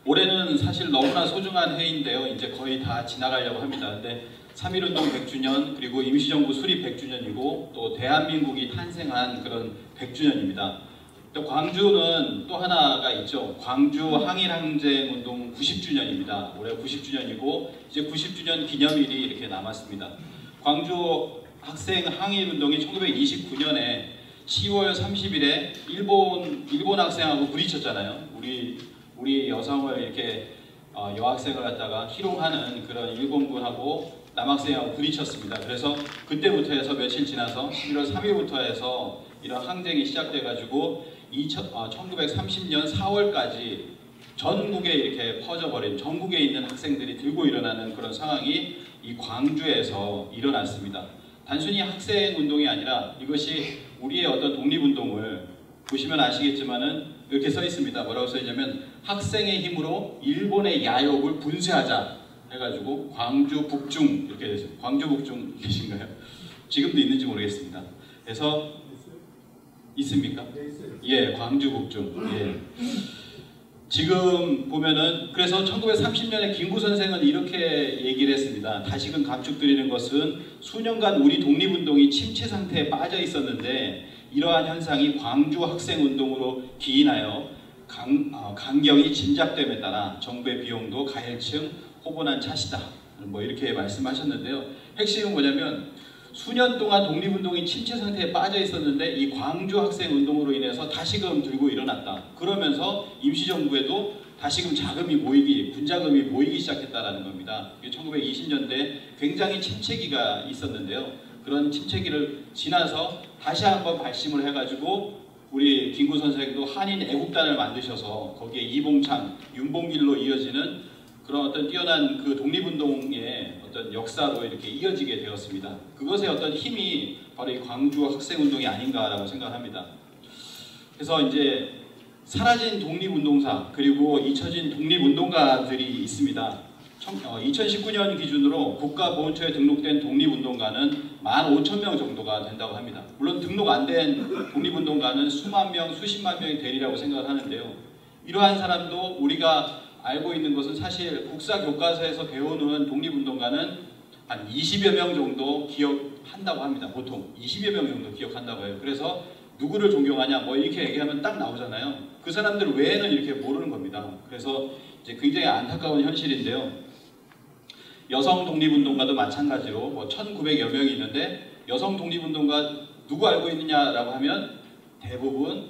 올해는 사실 너무나 소중한 해인데요. 이제 거의 다 지나가려고 합니다. 근데 3.1운동 100주년, 그리고 임시정부 수립 100주년이고 또 대한민국이 탄생한 그런 100주년입니다. 또 광주는 또 하나가 있죠. 광주 항일항쟁운동 90주년입니다. 올해 90주년이고 이제 90주년 기념일이 이렇게 남았습니다. 광주 학생 항일운동이 1929년에 10월 30일에 일본 학생하고 부딪혔잖아요. 우리 여성을 이렇게 여학생을 갖다가 희롱하는 그런 일본군하고 남학생하고 부딪혔습니다. 그래서 그때부터 해서 며칠 지나서 11월 3일부터 해서 이런 항쟁이 시작돼가지고 1930년 4월까지 전국에 이렇게 퍼져버린, 전국에 있는 학생들이 들고 일어나는 그런 상황이 이 광주에서 일어났습니다. 단순히 학생운동이 아니라 이것이 우리의 어떤 독립운동을 보시면 아시겠지만은 이렇게 써 있습니다. 뭐라고 써 있냐면 학생의 힘으로 일본의 야욕을 분쇄하자 해가지고 광주 북중 이렇게 되죠. 광주 북중 계신가요? 지금도 있는지 모르겠습니다. 그래서 있습니까? 예, 광주 북중. 예. 지금 보면은 그래서 1930년에 김구 선생은 이렇게 얘기를 했습니다. 다시금 감축드리는 것은 수년간 우리 독립운동이 침체 상태에 빠져 있었는데 이러한 현상이 광주 학생운동으로 기인하여 강경이 진작됨에 따라 정부의 비용도 가열층 호분한 차시다. 뭐 이렇게 말씀하셨는데요. 핵심은 뭐냐면 수년 동안 독립운동이 침체 상태에 빠져 있었는데 이 광주 학생운동으로 인해서 다시금 들고 일어났다. 그러면서 임시정부에도 다시금 자금이 모이기, 분자금이 모이기 시작했다는 겁니다. 1920년대 굉장히 침체기가 있었는데요. 그런 침체기를 지나서 다시 한번 발심을 해가지고 우리 김구 선생도 한인 애국단을 만드셔서 거기에 이봉창, 윤봉길로 이어지는 그런 어떤 뛰어난 그 독립운동의 어떤 역사로 이렇게 이어지게 되었습니다. 그것의 어떤 힘이 바로 이 광주 학생운동이 아닌가라고 생각합니다. 그래서 이제 사라진 독립운동사 그리고 잊혀진 독립운동가들이 있습니다. 2019년 기준으로 국가보훈처에 등록된 독립운동가는 15,000명 정도가 된다고 합니다. 물론 등록 안 된 독립운동가는 수만 명, 수십만 명이 되리라고 생각을 하는데요. 이러한 사람도 우리가 알고 있는 것은 사실 국사교과서에서 배우는 독립운동가는 한 20여 명 정도 기억한다고 합니다. 보통 20여 명 정도 기억한다고 해요. 그래서 누구를 존경하냐 뭐 이렇게 얘기하면 딱 나오잖아요. 그 사람들 외에는 이렇게 모르는 겁니다. 그래서 이제 굉장히 안타까운 현실인데요. 여성 독립운동가도 마찬가지로 뭐 1900여 명이 있는데 여성 독립운동가 누구 알고 있느냐라고 하면 대부분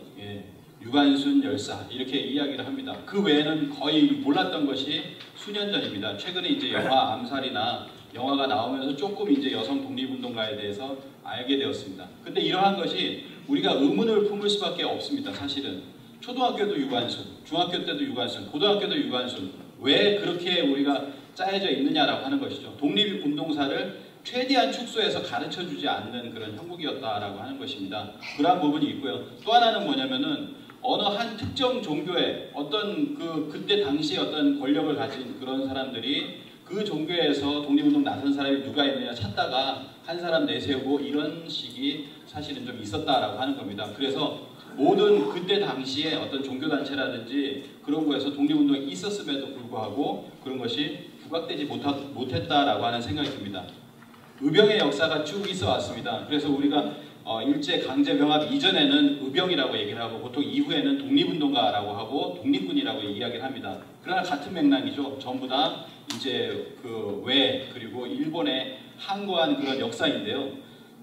유관순 열사 이렇게 이야기를 합니다. 그 외에는 거의 몰랐던 것이 수년 전입니다. 최근에 이제 영화 암살이나 영화가 나오면서 조금 이제 여성 독립운동가에 대해서 알게 되었습니다. 근데 이러한 것이 우리가 의문을 품을 수밖에 없습니다. 사실은 초등학교도 유관순, 중학교 때도 유관순, 고등학교도 유관순 왜 그렇게 우리가 짜여져 있느냐라고 하는 것이죠. 독립운동사를 최대한 축소해서 가르쳐주지 않는 그런 형국이었다라고 하는 것입니다. 그러한 부분이 있고요. 또 하나는 뭐냐면은 어느 한 특정 종교에 어떤 그때 당시에 어떤 권력을 가진 그런 사람들이 그 종교에서 독립운동 나선 사람이 누가 있느냐 찾다가 한 사람 내세우고 이런 식이 사실은 좀 있었다라고 하는 겁니다. 그래서 모든 그때 당시에 어떤 종교단체라든지 그런 거에서 독립운동이 있었음에도 불구하고 그런 것이 부각되지 못했다라고 하는 생각이 듭니다. 의병의 역사가 쭉 있어 왔습니다. 그래서 우리가 일제강제병합 이전에는 의병이라고 얘기를 하고 보통 이후에는 독립운동가라고 하고 독립군이라고 이야기를 합니다. 그러나 같은 맥락이죠. 전부 다 이제 그 외 그리고 일본에 항거한 그런 역사인데요.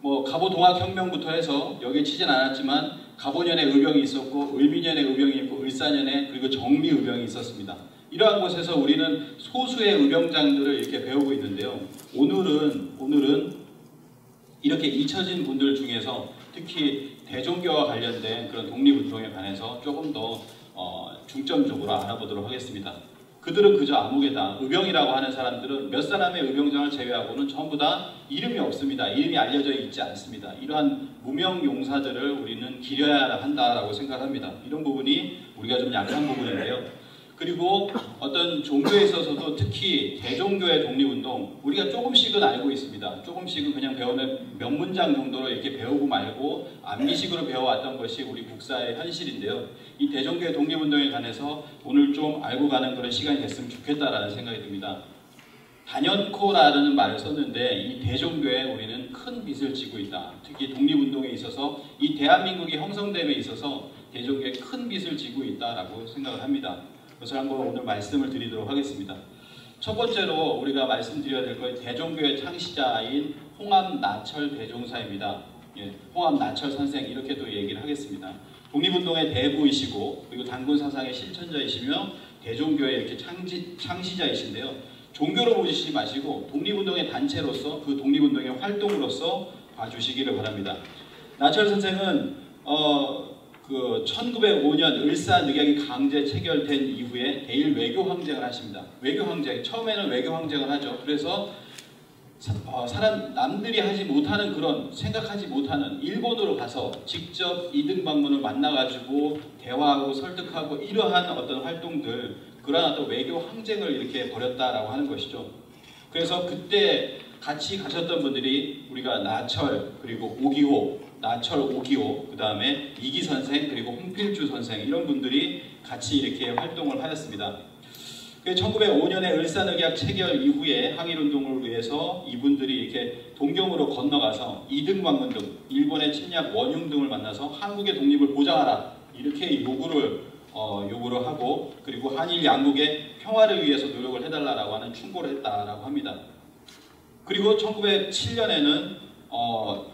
뭐 갑오동학혁명부터 해서 여기에 치진 않았지만 갑오년에 의병이 있었고 을미년에 의병이 있고 을사년에 그리고 정미의병이 있었습니다. 이러한 곳에서 우리는 소수의 의병장들을 이렇게 배우고 있는데요. 오늘은 이렇게 잊혀진 분들 중에서 특히 대종교와 관련된 그런 독립운동에 관해서 조금 더 중점적으로 알아보도록 하겠습니다. 그들은 그저 아무개다. 의병이라고 하는 사람들은 몇 사람의 의병장을 제외하고는 전부 다 이름이 없습니다. 이름이 알려져 있지 않습니다. 이러한 무명 용사들을 우리는 기려야 한다라고 생각합니다. 이런 부분이 우리가 좀 약한 부분인데요. 그리고 어떤 종교에 있어서도 특히 대종교의 독립운동 우리가 조금씩은 알고 있습니다. 조금씩은 그냥 배우는 몇 문장 정도로 이렇게 배우고 말고 암기식으로 배워왔던 것이 우리 국사의 현실인데요. 이 대종교의 독립운동에 관해서 오늘 좀 알고 가는 그런 시간이 됐으면 좋겠다라는 생각이 듭니다. 단연코라는 말을 썼는데 이 대종교에 우리는 큰 빚을 지고 있다. 특히 독립운동에 있어서 이 대한민국이 형성됨에 있어서 대종교에 큰 빚을 지고 있다라고 생각을 합니다. 그래서 한번 오늘 말씀을 드리도록 하겠습니다. 첫 번째로 우리가 말씀드려야 될 것은 대종교의 창시자인 홍합나철 대종사입니다. 예, 홍합나철 선생 이렇게도 얘기를 하겠습니다. 독립운동의 대부이시고 그리고 단군사상의 실천자이시며 대종교의 이렇게 창시자이신데요. 종교로 보시지 마시고 독립운동의 단체로서 그 독립운동의 활동으로서 봐주시기를 바랍니다. 나철 선생은 1905년 을사늑약이 강제 체결된 이후에 대일 외교항쟁을 하십니다. 외교항쟁, 처음에는 외교항쟁을 하죠. 그래서 남들이 하지 못하는 그런 생각하지 못하는 일본으로 가서 직접 이등 방문을 만나가지고 대화하고 설득하고 이러한 어떤 활동들, 그러한 어떤 외교 항쟁을 이렇게 벌였다라고 하는 것이죠. 그래서 그때 같이 가셨던 분들이 우리가 나철 그리고 오기호, 나철 오기호, 그 다음에 이기 선생 그리고 홍필주 선생 이런 분들이 같이 이렇게 활동을 하였습니다. 1905년에 을사늑약 체결 이후에 항일운동을 위해서 이분들이 이렇게 동경으로 건너가서 이등방문 등 일본의 침략 원흉 등을 만나서 한국의 독립을 보장하라 이렇게 요구를 하고 그리고 한일 양국의 평화를 위해서 노력을 해달라고 하는 충고를 했다라고 합니다. 그리고 1907년에는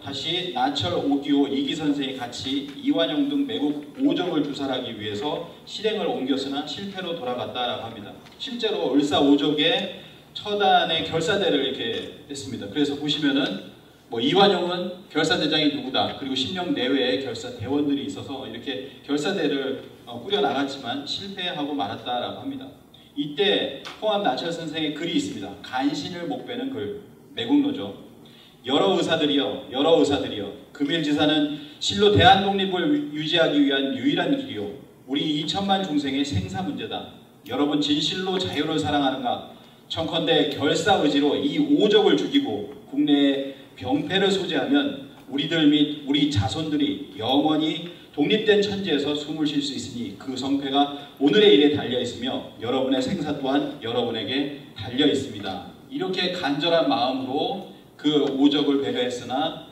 다시 나철, 오기호, 이기 선생이 같이 이완용 등 매국 오적을 주살하기 위해서 실행을 옮겼으나 실패로 돌아갔다라고 합니다. 실제로 을사오적의 처단의 결사대를 이렇게 했습니다. 그래서 보시면은 이완용은 결사대장이 누구다. 그리고 10명 내외의 결사대원들이 있어서 이렇게 결사대를 꾸려나갔지만 실패하고 말았다라고 합니다. 이때 홍합나철 선생의 글이 있습니다. 간신을 목베는 글, 매국노죠. 여러 의사들이여 금일지사는 실로 대한독립을 유지하기 위한 유일한 길이요 우리 2천만 중생의 생사 문제다. 여러분 진실로 자유를 사랑하는가? 청컨대 결사의지로 이 오적을 죽이고 국내에 병폐를 소재하면 우리들 및 우리 자손들이 영원히 독립된 천지에서 숨을 쉴 수 있으니 그 성패가 오늘의 일에 달려있으며 여러분의 생사 또한 여러분에게 달려있습니다. 이렇게 간절한 마음으로 그 오적을 배려했으나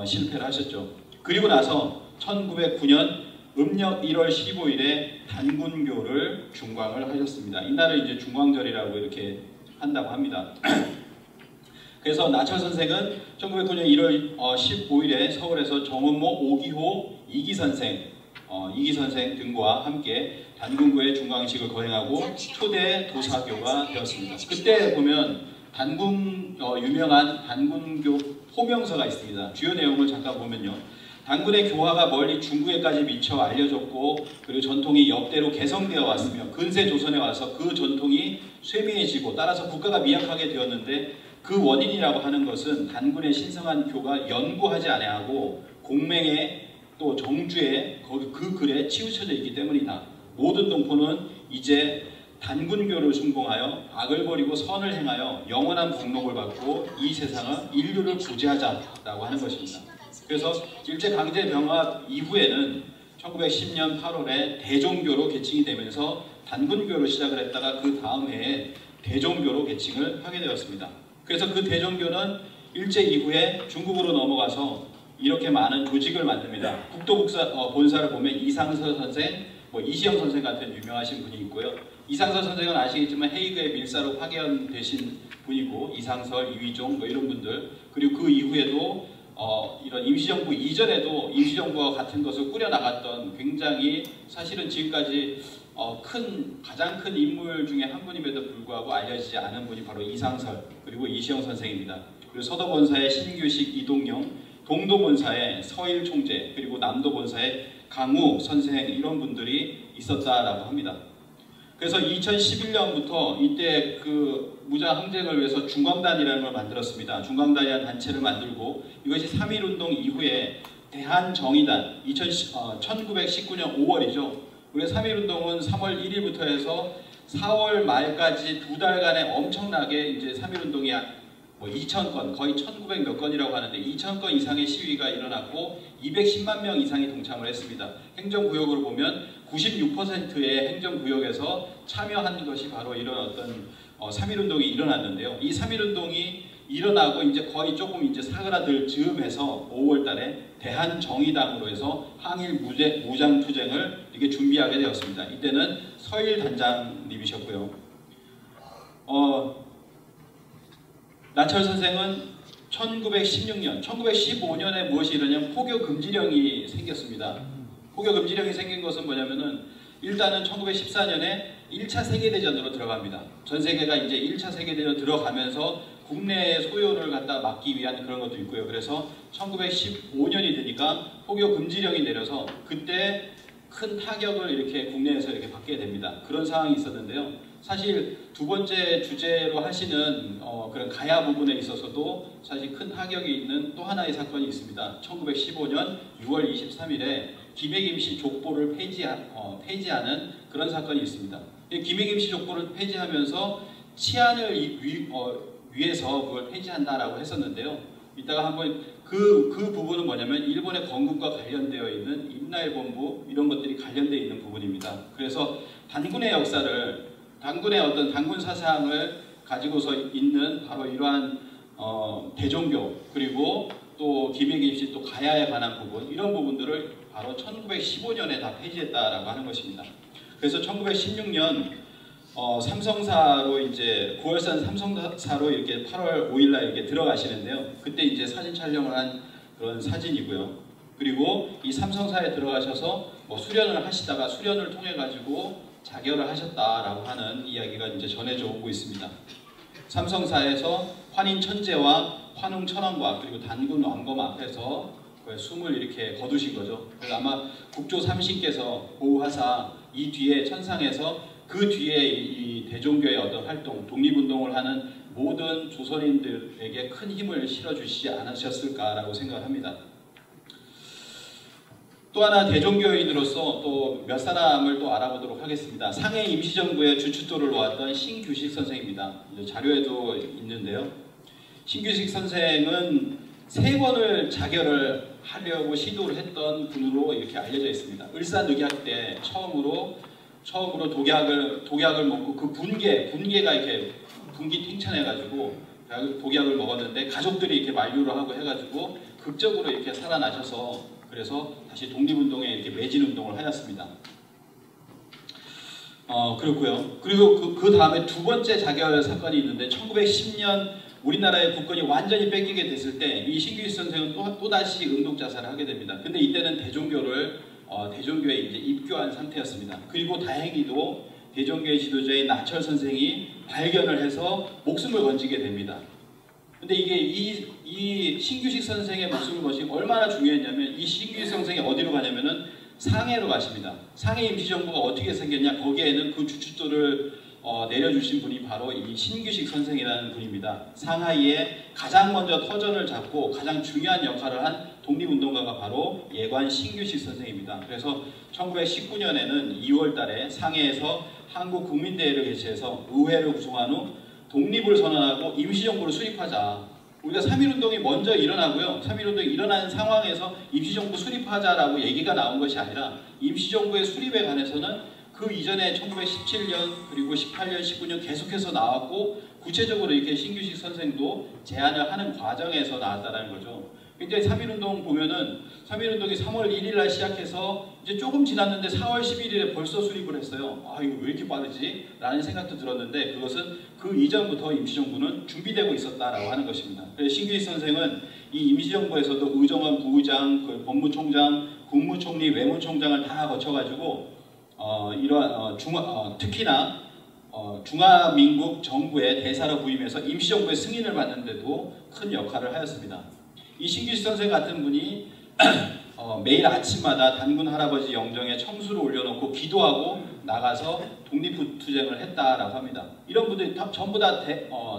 실패를 하셨죠. 그리고 나서 1909년 음력 1월 15일에 단군교를 중광을 하셨습니다. 이날을 이제 중광절이라고 이렇게 한다고 합니다. 그래서 나철 선생은 1909년 1월 15일에 서울에서 정은모, 오기호, 이기 선생 등과 함께 단군교의 중광식을 거행하고 초대 도사교가 되었습니다. 그때 보면 유명한 단군교 호명서가 있습니다. 주요 내용을 잠깐 보면요. 단군의 교화가 멀리 중국에까지 미쳐 알려졌고 그리고 전통이 역대로 개성되어 왔으며 근세 조선에 와서 그 전통이 쇠미해지고 따라서 국가가 미약하게 되었는데 그 원인이라고 하는 것은 단군의 신성한 교가 연구하지 아니하고 공맹에 또 정주에 그 글에 치우쳐져 있기 때문이다. 모든 동포는 이제 단군교를 순봉하여 악을 버리고 선을 행하여 영원한 복록을 받고 이 세상을 인류를 구제하자라고 하는 것입니다. 그래서 일제강제병합 이후에는 1910년 8월에 대종교로 개칭이 되면서 단군교로 시작을 했다가 그 다음 해에 대종교로 개칭을 하게 되었습니다. 그래서 그 대종교는 일제 이후에 중국으로 넘어가서 이렇게 많은 조직을 만듭니다. 국도본사를 보면 이상서 선생, 이시영 선생 같은 유명하신 분이 있고요. 이상서 선생은 아시겠지만 헤이그의 밀사로 파견되신 분이고 이상설, 이휘종 이런 분들 그리고 그 이후에도 이런 임시정부 이전에도 임시정부와 같은 것을 꾸려나갔던 굉장히 사실은 지금까지 가장 큰 인물 중에 한 분임에도 불구하고 알려지지 않은 분이 바로 이상설 그리고 이시영 선생입니다. 그리고 서도본사의 신규식 이동영, 동도본사의 서일 총재 그리고 남도본사의 강우 선생 이런 분들이 있었다라고 합니다. 그래서 2011년부터 이때 그 무장 항쟁을 위해서 중광단이라는 걸 만들었습니다. 중광단이라는 단체를 만들고 이것이 3.1운동 이후에 대한정의단 1919년 5월이죠. 우리 3.1운동은 3월 1일부터 해서 4월 말까지 2달간에 엄청나게 이제 3.1운동이 뭐 2,000건, 거의 1,900 몇 건이라고 하는데 2,000건 이상의 시위가 일어났고 210만 명 이상이 동참을 했습니다. 행정구역으로 보면 96%의 행정구역에서 참여한 것이 바로 이런 어떤 3.1운동이 일어났는데요. 이 3.1운동이 일어나고 이제 거의 조금 이제 사그라들 즈음해서 5월달에 대한정의당으로 해서 항일 무장투쟁을 이렇게 준비하게 되었습니다. 이때는 서일 단장님이셨고요. 나철 선생은 1916년, 1915년에 무엇이 일어나냐면 포교 금지령이 생겼습니다. 포교 금지령이 생긴 것은 뭐냐면은 일단은 1914년에 1차 세계대전으로 들어갑니다. 전 세계가 이제 1차 세계대전 들어가면서 국내의 소요를 갖다 막기 위한 그런 것도 있고요. 그래서 1915년이 되니까 포교 금지령이 내려서 그때 큰 타격을 이렇게 국내에서 이렇게 받게 됩니다. 그런 상황이 있었는데요. 사실 두 번째 주제로 하시는 그런 가야 부분에 있어서도 사실 큰 타격이 있는 또 하나의 사건이 있습니다. 1915년 6월 23일에 김해김씨 족보를 폐지하는 그런 사건이 있습니다. 김해김씨 족보를 폐지하면서 치안을 위해서 그걸 폐지한다라고 했었는데요. 이따가 한번 그 부분은 뭐냐면 일본의 건국과 관련되어 있는 임나일본부 이런 것들이 관련되어 있는 부분입니다. 그래서 단군의 역사를 단군의 어떤 단군 사상을 가지고서 있는 바로 이러한 대종교 그리고 또 김해김씨 또 가야에 관한 부분 이런 부분들을 바로 1915년에 다 폐지했다라고 하는 것입니다. 그래서 1916년 삼성사로 이제 9월산 삼성사로 이렇게 8월 5일날 이렇게 들어가시는데요. 그때 이제 사진 촬영을 한 그런 사진이고요. 그리고 이 삼성사에 들어가셔서 뭐 수련을 하시다가 수련을 통해 가지고 자결을 하셨다라고 하는 이야기가 이제 전해져 오고 있습니다. 삼성사에서 환인 천재와 환웅 천왕과 그리고 단군 왕검 앞에서 숨을 이렇게 거두신 거죠. 그래서 아마 국조 삼신께서 보호하사 이 뒤에 천상에서 그 뒤에 이 대종교의 어떤 활동, 독립운동을 하는 모든 조선인들에게 큰 힘을 실어주시지 않으셨을까라고 생각을 합니다. 또 하나 대종교인으로서 또 몇 사람을 또 알아보도록 하겠습니다. 상해 임시정부의 주춧돌을 놓았던 신규식 선생입니다. 자료에도 있는데요. 신규식 선생은 3번을 자결을 하려고 시도를 했던 분으로 이렇게 알려져 있습니다. 을사늑약 때 처음으로 독약을 먹고 그 분계가 이렇게 분기 팅천해가지고 독약을 먹었는데 가족들이 이렇게 만류를 하고 해가지고 극적으로 이렇게 살아나셔서 그래서 다시 독립운동에 이렇게 매진운동을 하였습니다. 그렇고요. 그리고 그 다음에 두 번째 자결 사건이 있는데 1910년 우리나라의 국권이 완전히 뺏기게 됐을 때 이 신규식 선생은 또다시 응독자살을 하게 됩니다. 근데 이때는 대종교에 이제 입교한 상태였습니다. 그리고 다행히도 대종교의 지도자인 나철 선생이 발견을 해서 목숨을 건지게 됩니다. 근데 이게 이 신규식 선생의 목숨을 건지는 얼마나 중요했냐면 이 신규식 선생이 어디로 가냐면은 상해로 가십니다. 상해 임시정부가 어떻게 생겼냐 거기에는 그 주춧돌을 내려주신 분이 바로 이 신규식 선생이라는 분입니다. 상하이에 가장 먼저 터전을 잡고 가장 중요한 역할을 한 독립운동가가 바로 예관 신규식 선생입니다. 그래서 1919년에는 2월 달에 상해에서 한국국민대회를 개최해서 의회를 구성한 후 독립을 선언하고 임시정부를 수립하자. 우리가 3.1운동이 먼저 일어나고요. 3.1운동이 일어나는 상황에서 임시정부 수립하자라고 얘기가 나온 것이 아니라 임시정부의 수립에 관해서는 그 이전에 1917년 그리고 18년, 19년 계속해서 나왔고 구체적으로 이렇게 신규식 선생도 제안을 하는 과정에서 나왔다는 거죠. 굉장히 3.1운동 보면은 3.1운동이 3월 1일 날 시작해서 이제 조금 지났는데 4월 11일에 벌써 수립을 했어요. 아 이거 왜 이렇게 빠르지? 라는 생각도 들었는데 그것은 그 이전부터 임시정부는 준비되고 있었다라고 하는 것입니다. 그래서 신규식 선생은 이 임시정부에서도 의정원 부의장, 그 법무총장, 국무총리, 외무총장을 다 거쳐가지고 특히나 중화민국 정부의 대사로 부임해서 임시정부의 승인을 받는데도 큰 역할을 하였습니다. 이 신규식 선생 같은 분이 매일 아침마다 단군 할아버지 영정에 청수를 올려놓고 기도하고 나가서 독립투쟁을 했다라고 합니다. 이런 분들이 전부 다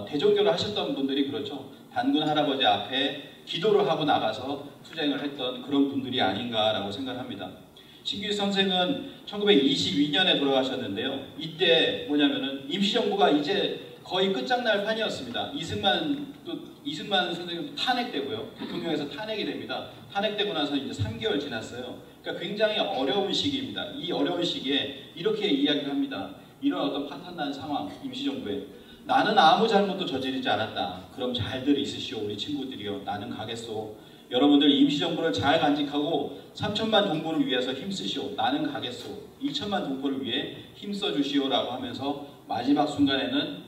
대종교를 하셨던 분들이 그렇죠. 단군 할아버지 앞에 기도를 하고 나가서 투쟁을 했던 그런 분들이 아닌가라고 생각합니다. 신규일 선생은 1922년에 돌아가셨는데요. 이때 뭐냐면은 임시정부가 이제 거의 끝장날 판이었습니다. 이승만 선생님도 탄핵되고요. 대통령에서 탄핵이 됩니다. 탄핵되고 나서 이제 3개월 지났어요. 그러니까 굉장히 어려운 시기입니다. 이 어려운 시기에 이렇게 이야기를 합니다. 이런 어떤 파탄난 상황, 임시정부에 나는 아무 잘못도 저지르지 않았다. 그럼 잘들 있으시오 우리 친구들이요. 나는 가겠소. 여러분들 임시정부를 잘 간직하고 3천만 동포를 위해서 힘쓰시오. 나는 가겠소. 2천만 동포를 위해 힘써주시오라고 하면서 마지막 순간에는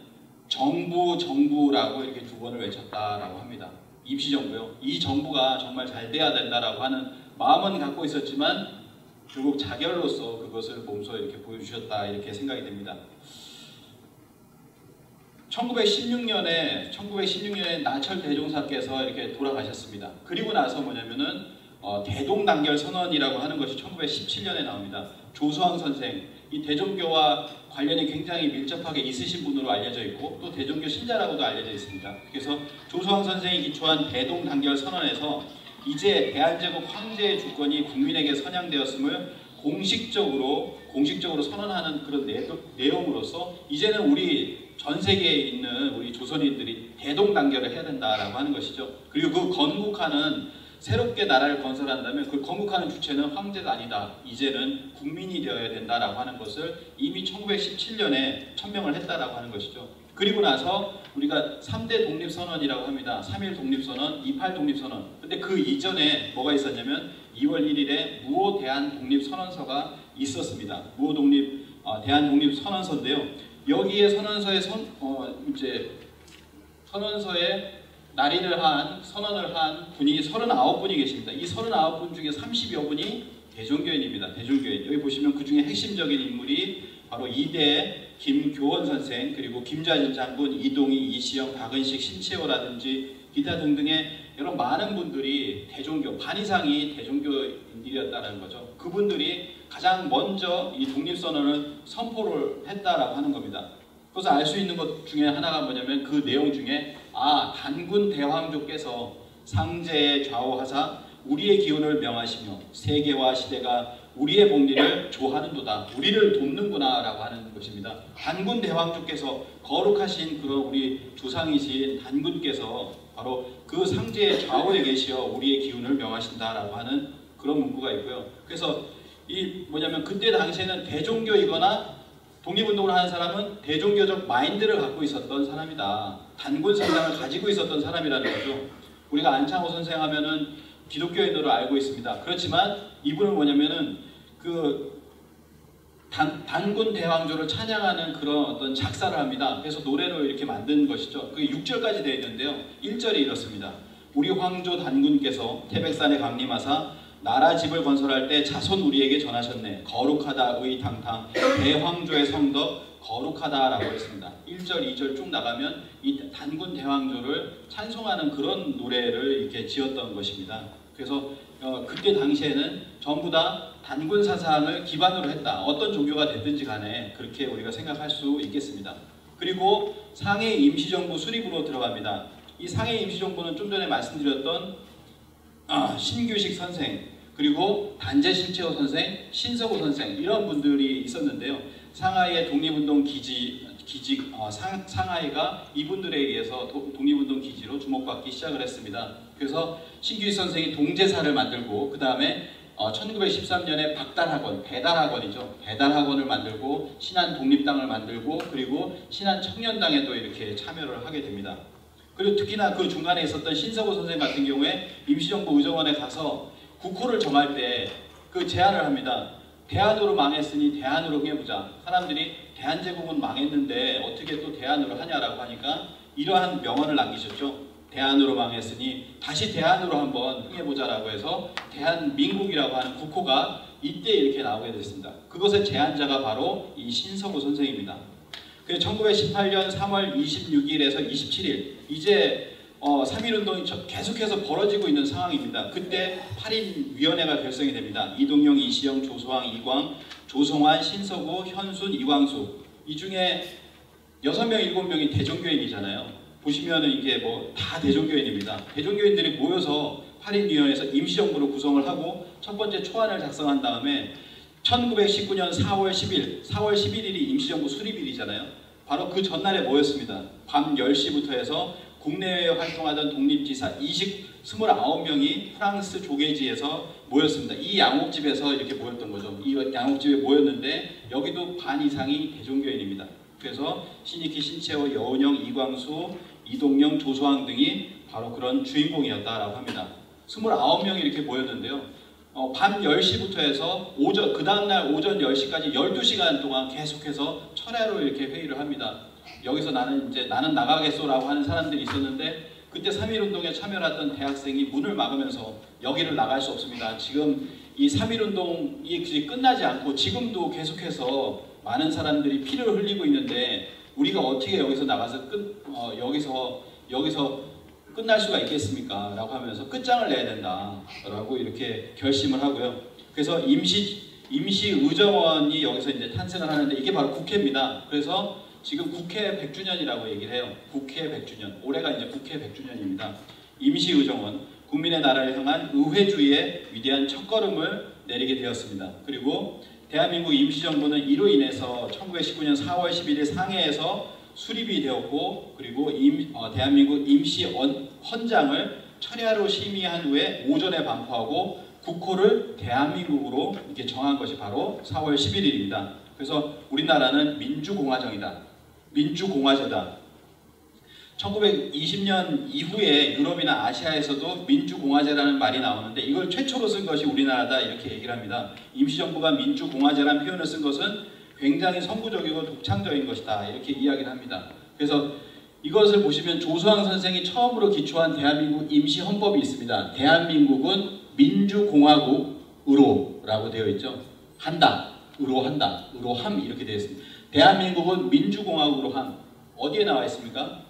정부라고 이렇게 두 번을 외쳤다라고 합니다. 임시정부요. 이 정부가 정말 잘 돼야 된다라고 하는 마음은 갖고 있었지만 결국 자결로서 그것을 몸소 이렇게 보여주셨다 이렇게 생각이 됩니다. 1916년에 나철 대종사께서 이렇게 돌아가셨습니다. 그리고 나서 뭐냐면은 대동단결 선언이라고 하는 것이 1917년에 나옵니다. 조수왕 선생, 이 대종교와 관련이 굉장히 밀접하게 있으신 분으로 알려져 있고 또 대종교 신자라고도 알려져 있습니다. 그래서 조수왕 선생이 기초한 대동단결 선언에서 이제 대한제국 황제의 주권이 국민에게 선양되었음을 공식적으로 선언하는 그런 내용으로서 이제는 우리 전 세계에 있는 우리 조선인들이 대동단결을 해야 된다라고 하는 것이죠. 그리고 그 건국하는 새롭게 나라를 건설한다면 그 건국하는 주체는 황제가 아니다. 이제는 국민이 되어야 된다라고 하는 것을 이미 1917년에 천명을 했다라고 하는 것이죠. 그리고 나서 우리가 3대 독립선언이라고 합니다. 3.1 독립선언, 2.8 독립선언. 근데 그 이전에 뭐가 있었냐면 2월 1일에 무호 대한 독립선언서가 있었습니다. 무호 대한 독립선언서인데요. 여기에 선언서에 선언을 한 분이 39분이 계십니다. 이 39분 중에 30여 분이 대종교인입니다. 대종교인. 여기 보시면 그 중에 핵심적인 인물이 바로 이대 김교원 선생, 그리고 김좌진 장군, 이동희, 이시영, 박은식, 신채호라든지 기타 등등의 여러 많은 분들이 반 이상이 대종교인들이었다는 거죠. 그분들이 가장 먼저 이 독립선언을 선포를 했다라고 하는 겁니다. 그래서 알 수 있는 것 중에 하나가 뭐냐면 그 내용 중에 단군 대황조께서 상제에 좌우하사 우리의 기운을 명하시며 세계와 시대가 우리의 복리를 조하는도다. 우리를 돕는구나 라고 하는 것입니다. 단군 대황조께서 거룩하신 그런 우리 조상이신 단군께서 바로 그 상제의 좌우에 계시어 우리의 기운을 명하신다라고 하는 그런 문구가 있고요. 그래서 그때 당시에는 대종교이거나 독립운동을 하는 사람은 대종교적 마인드를 갖고 있었던 사람이다. 단군 사상을 가지고 있었던 사람이라는 거죠. 우리가 안창호 선생 하면은 기독교인으로 알고 있습니다. 그렇지만 이분은 뭐냐면은 단군 대왕조를 찬양하는 그런 어떤 작사를 합니다. 그래서 노래로 이렇게 만든 것이죠. 그게 6절까지 되어 있는데요. 1절이 이렇습니다. 우리 황조 단군께서 태백산에 강림하사 나라 집을 건설할 때 자손 우리에게 전하셨네. 거룩하다 의탕탕 대황조의 성덕 거룩하다라고 했습니다. 1절, 2절 쭉 나가면 이 단군 대황조를 찬송하는 그런 노래를 이렇게 지었던 것입니다. 그래서 그때 당시에는 전부 다 단군 사상을 기반으로 했다. 어떤 종교가 됐든지 간에 그렇게 우리가 생각할 수 있겠습니다. 그리고 상해 임시정부 수립으로 들어갑니다. 이 상해 임시정부는 좀 전에 말씀드렸던 신규식 선생, 그리고 단재 신채호 선생, 신서구 선생 이런 분들이 있었는데요. 상하이의 독립운동 상하이가 이분들에 의해서 독립운동 기지로 주목받기 시작을 했습니다. 그래서 신규식 선생이 동제사를 만들고 그 다음에 1913년에 배달학원이죠. 배달학원을 만들고 신한 독립당을 만들고 그리고 신한 청년당에도 이렇게 참여를 하게 됩니다. 그리고 특히나 그 중간에 있었던 신서구 선생 같은 경우에 임시정부 의정원에 가서 국호를 정할 때 그 제안을 합니다. 대안으로 망했으니 대안으로 해보자. 사람들이 대한제국은 망했는데 어떻게 또 대안으로 하냐라고 하니까 이러한 명언을 남기셨죠. 대안으로 망했으니 다시 대안으로 한번 흥해보자라고 해서 대한민국이라고 하는 국호가 이때 이렇게 나오게 됐습니다. 그것의 제안자가 바로 이 신서구 선생입니다. 1918년 3월 26일에서 27일 이제 3.1운동이 계속해서 벌어지고 있는 상황입니다. 그때 8인위원회가 결성이 됩니다. 이동영, 이시영, 조소왕, 이광, 조성환, 신서구, 현순, 이광수 이 중에 6명, 7명이 대종교인이잖아요. 보시면은 이게 다 대종교인입니다. 대종교인들이 모여서 8인위원회에서 임시정부를 구성을 하고 첫 번째 초안을 작성한 다음에 1919년 4월 10일, 4월 11일이 임시정부 수립일이잖아요. 바로 그 전날에 모였습니다. 밤 10시부터 해서 국내외에 활동하던 독립지사 29명이 프랑스 조계지에서 모였습니다. 이 양옥집에서 이렇게 모였던 거죠. 이 양옥집에 모였는데 여기도 반 이상이 대종교인입니다. 그래서 신익희, 신채호, 여운형, 이광수, 이동영, 조소왕 등이 바로 그런 주인공이었다라고 합니다. 29명이 이렇게 모였는데요. 밤 10시부터 해서 그 다음날 오전 10시까지 12시간 동안 계속해서 철야로 이렇게 회의를 합니다. 여기서 나는 나가겠소라고 하는 사람들이 있었는데 그때 3.1운동에 참여했던 대학생이 문을 막으면서 여기를 나갈 수 없습니다. 지금 이 3.1운동이 끝나지 않고 지금도 계속해서 많은 사람들이 피를 흘리고 있는데 우리가 어떻게 여기서 나가서 여기서 끝날 수가 있겠습니까? 라고 하면서 끝장을 내야 된다 라고 이렇게 결심을 하고요. 그래서 임시의정원이 여기서 이제 탄생을 하는데 이게 바로 국회입니다. 그래서 지금 국회 100주년이라고 얘기를 해요. 국회 100주년. 올해가 이제 국회 100주년입니다. 임시의정원, 국민의 나라를 향한 의회주의의 위대한 첫걸음을 내리게 되었습니다. 그리고 대한민국 임시정부는 이로 인해서 1919년 4월 11일 상해에서 수립이 되었고, 그리고 대한민국 임시헌장을 철야로 심의한 후에 오전에 반포하고 국호를 대한민국으로 이렇게 정한 것이 바로 4월 11일입니다. 그래서 우리나라는 민주공화정이다. 민주공화제다. 1920년 이후에 유럽이나 아시아에서도 민주공화제라는 말이 나오는데 이걸 최초로 쓴 것이 우리나라다 이렇게 얘기를 합니다. 임시정부가 민주공화제라는 표현을 쓴 것은 굉장히 선구적이고 독창적인 것이다 이렇게 이야기를 합니다. 그래서 이것을 보시면 조수왕 선생이 처음으로 기초한 대한민국 임시헌법이 있습니다. 대한민국은 민주공화국으로 라고 되어 있죠. 한다, 으로 한다, 으로 함 이렇게 되어 있습니다. 대한민국은 민주공화국으로 함. 어디에 나와 있습니까?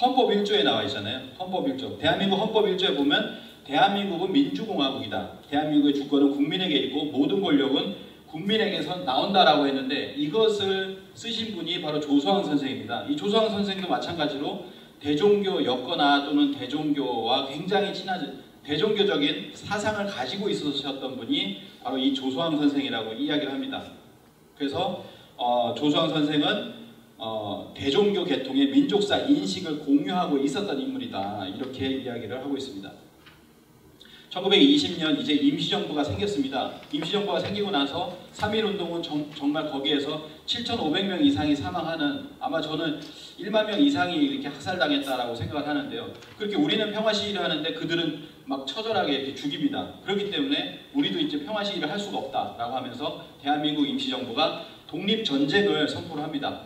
헌법 1조에 나와 있잖아요. 헌법 1조. 대한민국 헌법 1조에 보면 대한민국은 민주공화국이다. 대한민국의 주권은 국민에게 있고 모든 권력은 국민에게서 나온다라고 했는데 이것을 쓰신 분이 바로 조수왕 선생입니다. 이 조수왕 선생도 마찬가지로 대종교였거나 또는 대종교와 굉장히 친한 대종교적인 사상을 가지고 있으셨던 분이 바로 이 조수왕 선생이라고 이야기를 합니다. 그래서 조수왕 선생은 대종교 계통의 민족사 인식을 공유하고 있었던 인물이다 이렇게 이야기를 하고 있습니다. 1920년 이제 임시정부가 생겼습니다. 임시정부가 생기고 나서 3.1운동은 정말 거기에서 7,500명 이상이 사망하는, 아마 저는 1만 명 이상이 이렇게 학살당했다라고 생각을 하는데요. 그렇게 우리는 평화 시위를 하는데 그들은 막 처절하게 이렇게 죽입니다. 그렇기 때문에 우리도 이제 평화 시위를 할 수가 없다라고 하면서 대한민국 임시정부가 독립전쟁을 선포를 합니다.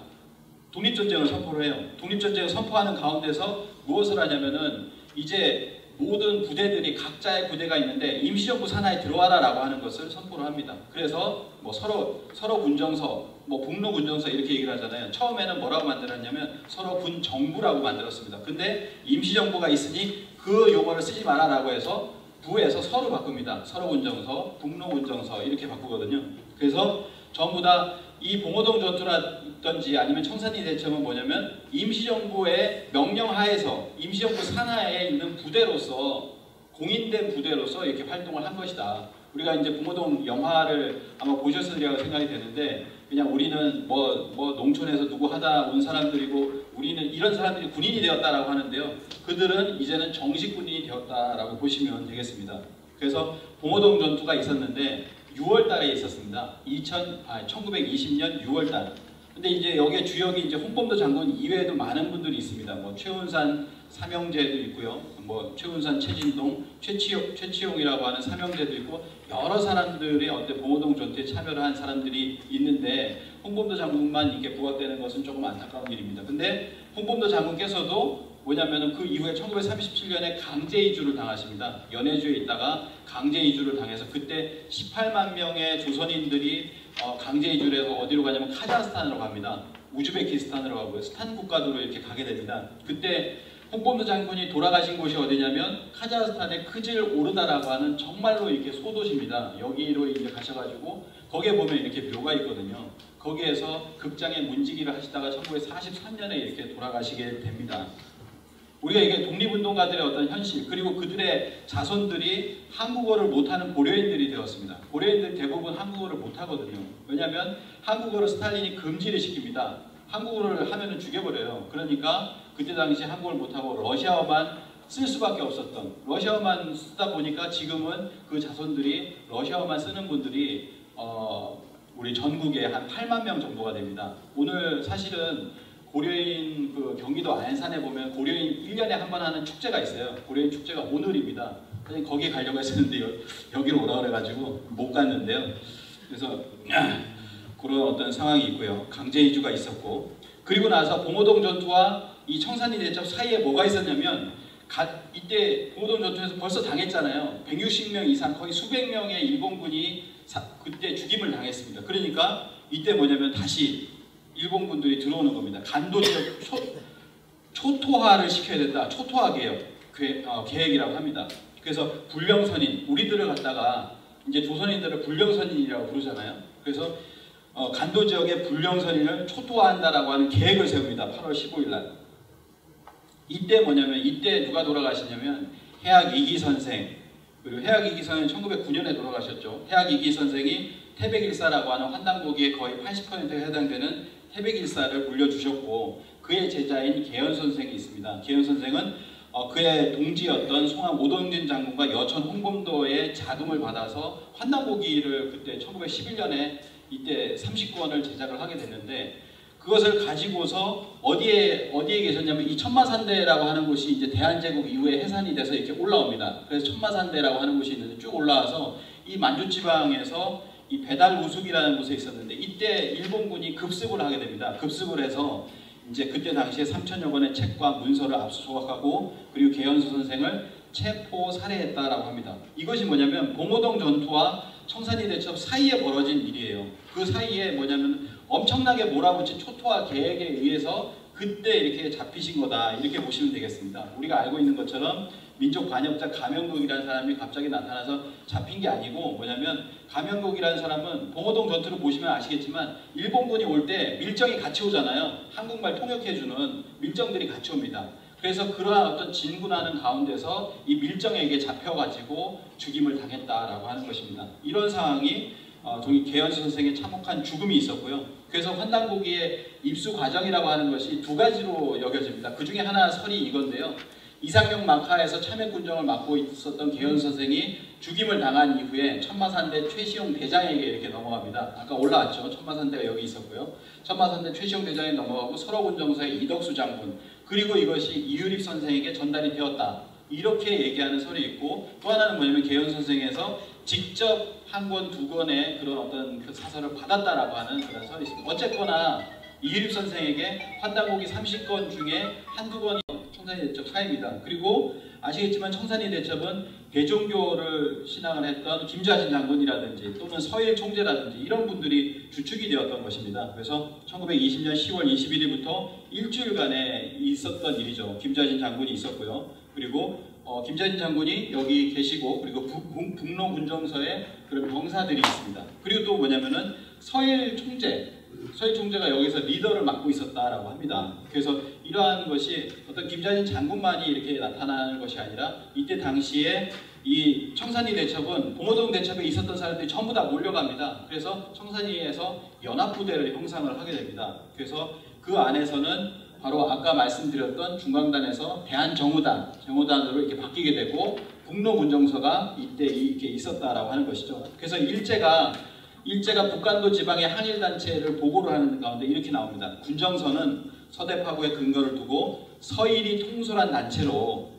독립전쟁을 선포를 해요. 독립전쟁을 선포하는 가운데서 무엇을 하냐면은 이제 모든 부대들이 각자의 부대가 있는데 임시정부 산하에 들어와라 라고 하는 것을 선포를 합니다. 그래서 뭐 서로 군정서, 뭐 북로 군정서 이렇게 얘기를 하잖아요. 처음에는 뭐라고 만들었냐면 서로 군정부라고 만들었습니다. 근데 임시정부가 있으니 그 용어를 쓰지 마라 라고 해서 부에서 서로 바꿉니다. 서로 군정서, 북로 군정서 이렇게 바꾸거든요. 그래서 전부 다 이 봉오동 전투라든지 아니면 청산리 대첩은 뭐냐면 임시정부의 명령하에서 임시정부 산하에 있는 부대로서 공인된 부대로서 이렇게 활동을 한 것이다. 우리가 이제 봉오동 영화를 아마 보셨으리라고 생각이 되는데 그냥 우리는 뭐 농촌에서 누구 하다 온 사람들이고 우리는 이런 사람들이 군인이 되었다라고 하는데요. 그들은 이제는 정식 군인이 되었다라고 보시면 되겠습니다. 그래서 봉오동 전투가 있었는데 6월 달에 있었습니다. 1920년 6월 달. 근데 이제 여기에 주역이 이제 홍범도 장군 이외에도 많은 분들이 있습니다. 뭐 최운산 삼형제도 있고요. 뭐 최운산 최진동, 최치용이라고 하는 삼형제도 있고 여러 사람들이 봉오동 전투에 참여를 한 사람들이 있는데 홍범도 장군만 이렇게 부각되는 것은 조금 안타까운 일입니다. 근데 홍범도 장군께서도 뭐냐면은 그 이후에 1937년에 강제 이주를 당하십니다. 연해주에 있다가 강제 이주를 당해서 그때 18만 명의 조선인들이 강제 이주를 해서 어디로 가냐면 카자흐스탄으로 갑니다. 우즈베키스탄으로 가고요. 스탄 국가도로 이렇게 가게 됩니다. 그때 홍범도 장군이 돌아가신 곳이 어디냐면 카자흐스탄의 크질 오르다라고 하는 정말로 이렇게 소도시입니다. 여기로 이제 가셔가지고 거기에 보면 이렇게 묘가 있거든요. 거기에서 극장의 문지기를 하시다가 1943년에 이렇게 돌아가시게 됩니다. 우리가 이게 독립운동가들의 어떤 현실, 그리고 그들의 자손들이 한국어를 못하는 고려인들이 되었습니다. 고려인들 대부분 한국어를 못하거든요. 왜냐하면 한국어를 스탈린이 금지를 시킵니다. 한국어를 하면은 죽여버려요. 그러니까 그때 당시 한국어를 못하고 러시아어만 쓸 수밖에 없었던, 러시아어만 쓰다 보니까 지금은 그 자손들이 러시아어만 쓰는 분들이 우리 전국에 한 8만 명 정도가 됩니다. 오늘 사실은 고려인 그 경기도 안산에 보면 고려인 1년에 한 번 하는 축제가 있어요. 고려인 축제가 오늘입니다. 거기 가려고 했었는데 여기로 오라 그래가지고 못 갔는데요. 그래서 그런 어떤 상황이 있고요. 강제 이주가 있었고, 그리고 나서 봉오동 전투와 이 청산리 대첩 사이에 뭐가 있었냐면 이때 봉오동 전투에서 벌써 당했잖아요. 160명 이상 거의 수백 명의 일본군이 그때 죽임을 당했습니다. 그러니까 이때 뭐냐면 다시 일본군들이 들어오는 겁니다. 간도 지역 초토화를 시켜야 된다. 초토화 계획이라고 합니다. 그래서 불령선인, 우리들을 갖다가 이제 조선인들을 불령선인이라고 부르잖아요. 그래서 간도 지역의 불령선인을 초토화한다라고 하는 계획을 세웁니다. 8월 15일 날. 이때 뭐냐면, 이때 누가 돌아가시냐면 해학 이기 선생, 그리고 해학 이기 선생은 1909년에 돌아가셨죠. 해학 이기 선생이 태백일사라고 하는 환단고기의 거의 80%에 해당되는 태백일사를 물려주셨고, 그의 제자인 계현 선생이 있습니다. 계현 선생은 그의 동지였던 송암 오동진 장군과 여천 홍범도의 자금을 받아서 환단고기를 그때 1911년에 이때 30권을 제작을 하게 됐는데, 그것을 가지고서 어디에 계셨냐면 이 천마산대라고 하는 곳이 이제 대한제국 이후에 해산이 돼서 이렇게 올라옵니다. 그래서 천마산대라고 하는 곳이 있는데 쭉 올라와서 이 만주지방에서 이 배달 우숙이라는 곳에 있었는데, 이때 일본군이 급습을 하게 됩니다. 급습을 해서 이제 그때 당시에 3천여 권의 책과 문서를 압수수색하고, 그리고 계현수 선생을 체포 살해했다라고 합니다. 이것이 뭐냐면 봉오동 전투와 청산리 대첩 사이에 벌어진 일이에요. 그 사이에 뭐냐면 엄청나게 몰아붙인 초토화 계획에 의해서 그때 이렇게 잡히신 거다, 이렇게 보시면 되겠습니다. 우리가 알고 있는 것처럼 민족 반역자 가명국이라는 사람이 갑자기 나타나서 잡힌 게 아니고, 뭐냐면 가명국이라는 사람은 봉오동 전투를 보시면 아시겠지만 일본군이 올 때 밀정이 같이 오잖아요. 한국말 통역해주는 밀정들이 같이 옵니다. 그래서 그러한 어떤 진군하는 가운데서 이 밀정에게 잡혀가지고 죽임을 당했다라고 하는 것입니다. 이런 상황이 계현수 선생의 참혹한 죽음이 있었고요. 그래서 환단고기의 입수 과정이라고 하는 것이 두 가지로 여겨집니다. 그 중에 하나 설이 이건데요. 이상용 막하에서 참액군정을 맡고 있었던 계현 선생이 죽임을 당한 이후에 천마산대 최시용 대장에게 이렇게 넘어갑니다. 아까 올라왔죠. 천마산대가 여기 있었고요. 천마산대 최시용 대장에 넘어가고 설어군정서의 이덕수 장군, 그리고 이것이 이유립 선생에게 전달이 되었다, 이렇게 얘기하는 설이 있고, 또 하나는 뭐냐면 계현 선생에서 직접 한 권, 두 권의 그런 어떤 그 사설을 받았다라고 하는 그런 설이 있습니다. 어쨌거나 이유립 선생에게 환단고기 30권 중에 한두 권이 청산리 대첩 사입니다. 그리고 아시겠지만 청산리 대첩은 대종교를 신앙을 했던 김좌진 장군이라든지 또는 서일 총재라든지 이런 분들이 주축이 되었던 것입니다. 그래서 1920년 10월 21일부터 일주일간에 있었던 일이죠. 김좌진 장군이 있었고요. 그리고 김좌진 장군이 여기 계시고, 그리고 북로 군정서에 그런 병사들이 있습니다. 그리고 또 뭐냐면은 서일 총재가 여기서 리더를 맡고 있었다라고 합니다. 그래서 이러한 것이 어떤 김좌진 장군만이 이렇게 나타나는 것이 아니라, 이때 당시에 이 청산리 대첩은 봉오동 대첩에 있었던 사람들이 전부 다 몰려갑니다. 그래서 청산리에서 연합부대를 형성을 하게 됩니다. 그래서 그 안에서는 바로 아까 말씀드렸던 중광단에서 대한정우단으로 이렇게 바뀌게 되고, 북로군정서가 이때 이렇게 있었다라고 하는 것이죠. 그래서 일제가 북간도 지방의 항일단체를 보고를 하는 가운데 이렇게 나옵니다. 군정서는 서대파고에 근거를 두고 서일이 통솔한 단체로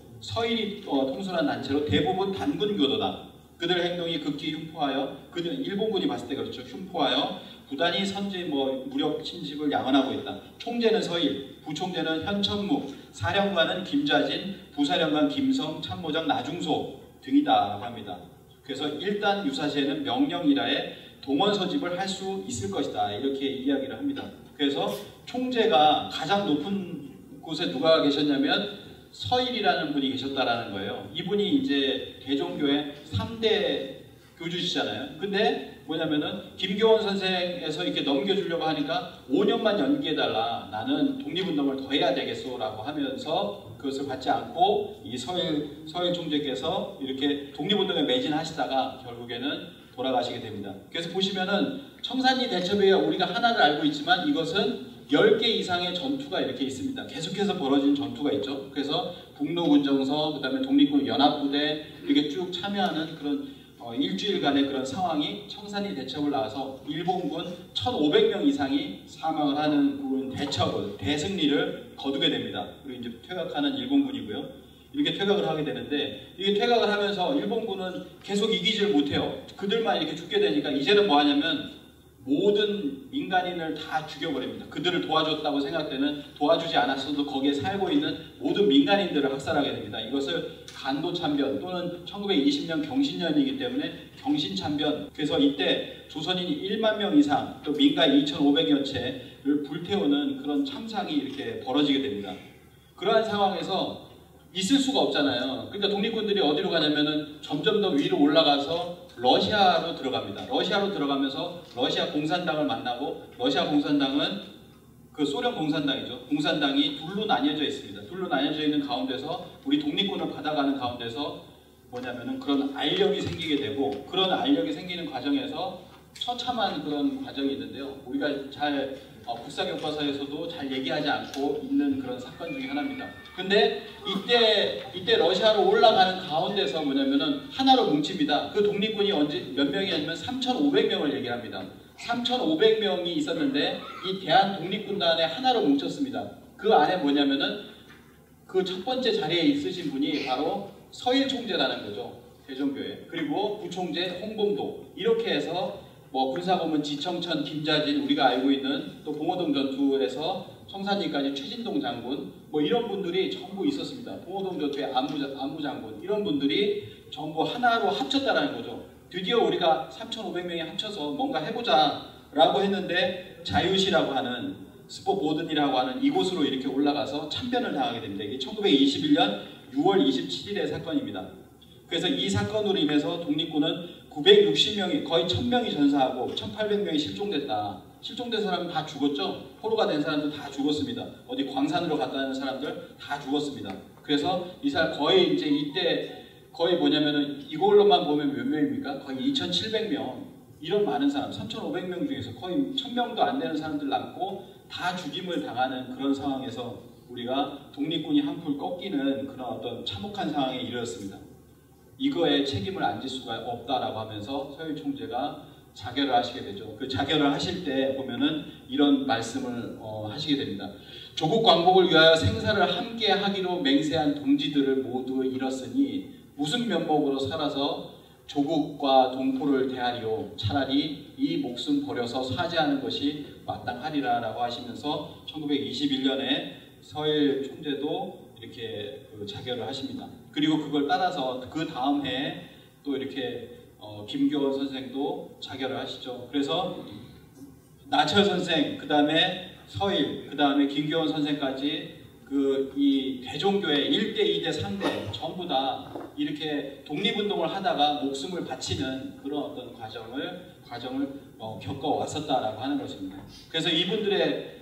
대부분 단군교도다. 그들 행동이 극히 흉포하여, 그들은 일본군이 봤을 때 그렇죠. 흉포하여 부단히 선지 무력 침식을 양언하고 있다. 총재는 서일, 부총재는 현천무, 사령관은 김좌진, 부사령관 김성, 참모장 나중소 등이다라고 합니다. 그래서 일단 유사시에는 명령이라에 동원 소집을 할 수 있을 것이다, 이렇게 이야기를 합니다. 그래서 총재가 가장 높은 곳에 누가 계셨냐면 서일이라는 분이 계셨다라는 거예요. 이분이 이제 대종교의 3대 교주시잖아요. 근데 뭐냐면은 김교원 선생에서 이렇게 넘겨주려고 하니까 5년만 연기해달라. 나는 독립운동을 더 해야 되겠소라고 하면서 그것을 받지 않고 이 서일 총재께서 이렇게 독립운동에 매진하시다가 결국에는 돌아가시게 됩니다. 그래서 보시면은 청산리 대첩에 우리가 하나를 알고 있지만 이것은 10개 이상의 전투가 이렇게 있습니다. 계속해서 벌어진 전투가 있죠. 그래서 북로군정서, 그 다음에 독립군 연합부대 이렇게 쭉 참여하는 그런 일주일간의 그런 상황이 청산리 대첩을 나와서 일본군 1,500명 이상이 사망을 하는 그런 대첩을, 대승리를 거두게 됩니다. 그리고 이제 퇴각하는 일본군이고요. 이렇게 퇴각을 하게 되는데, 이게 퇴각을 하면서 일본군은 계속 이기지를 못해요. 그들만 이렇게 죽게 되니까 이제는 뭐 하냐면 모든 민간인을 다 죽여버립니다. 그들을 도와줬다고 생각되는, 도와주지 않았어도 거기에 살고 있는 모든 민간인들을 학살하게 됩니다. 이것을 간도참변 또는 1920년 경신년이기 때문에 경신참변. 그래서 이때 조선인이 1만 명 이상, 또 민가 2,500여 채를 불태우는 그런 참상이 이렇게 벌어지게 됩니다. 그러한 상황에서 있을 수가 없잖아요. 그러니까 독립군들이 어디로 가냐면은 점점 더 위로 올라가서 러시아로 들어갑니다. 러시아로 들어가면서 러시아 공산당을 만나고, 러시아 공산당은 그 소련 공산당이죠. 공산당이 둘로 나뉘어져 있습니다. 둘로 나뉘어져 있는 가운데서 우리 독립군을 받아가는 가운데서 뭐냐면은 그런 알력이 생기게 되고, 그런 알력이 생기는 과정에서 처참한 그런 과정이 있는데요. 우리가 잘 국사교과서에서도 잘 얘기하지 않고 있는 그런 사건 중에 하나입니다. 근데 이때 러시아로 올라가는 가운데서 뭐냐면은 하나로 뭉칩니다. 그 독립군이 몇 명이 아니면 3,500명을 얘기합니다. 3,500명이 있었는데 이 대한 독립군단에 하나로 뭉쳤습니다. 그 안에 뭐냐면은 그 첫 번째 자리에 있으신 분이 바로 서일 총재라는 거죠. 대종교회. 그리고 부총재 홍범도. 이렇게 해서 뭐 군사고문 지청천, 김자진, 우리가 알고 있는 또 봉오동 전투에서 청산리까지 최진동 장군, 뭐 이런 분들이 전부 있었습니다. 봉오동 전투의 안무 장군, 이런 분들이 전부 하나로 합쳤다라는 거죠. 드디어 우리가 3,500명이 합쳐서 뭔가 해보자 라고 했는데, 자유시라고 하는 스포보든이라고 하는 이곳으로 이렇게 올라가서 참변을 당하게 됩니다. 이게 1921년 6월 27일의 사건입니다. 그래서 이 사건으로 인해서 독립군은 960명이, 거의 1000명이 전사하고 1800명이 실종됐다. 실종된 사람은 다 죽었죠. 포로가 된 사람들 다 죽었습니다. 어디 광산으로 갔다 오는 사람들 다 죽었습니다. 그래서 이 사람 거의 이제 이때 거의 뭐냐면은 이걸로만 보면 몇 명입니까? 거의 2700명. 이런 많은 사람, 3500명 중에서 거의 1000명도 안 되는 사람들 남고 다 죽임을 당하는 그런 상황에서 우리가 독립군이 한풀 꺾이는 그런 어떤 참혹한 상황에 이르렀습니다. 이거에 책임을 안 질 수가 없다라고 하면서 서일 총재가 자결을 하시게 되죠. 그 자결을 하실 때 보면은 이런 말씀을 하시게 됩니다. 조국 광복을 위하여 생사를 함께 하기로 맹세한 동지들을 모두 잃었으니 무슨 면목으로 살아서 조국과 동포를 대하리요. 차라리 이 목숨 버려서 사죄하는 것이 마땅하리라 라고 하시면서 1921년에 서일 총재도 이렇게 자결을 하십니다. 그리고 그걸 따라서 그 다음 해에 또 이렇게 김교원 선생도 자결을 하시죠. 그래서 나철 선생, 그 다음에 서일, 그 다음에 김교원 선생까지 이 대종교의 1대, 2대, 3대 전부 다 이렇게 독립운동을 하다가 목숨을 바치는 그런 어떤 과정을 겪어왔었다라고 하는 것입니다. 그래서 이분들의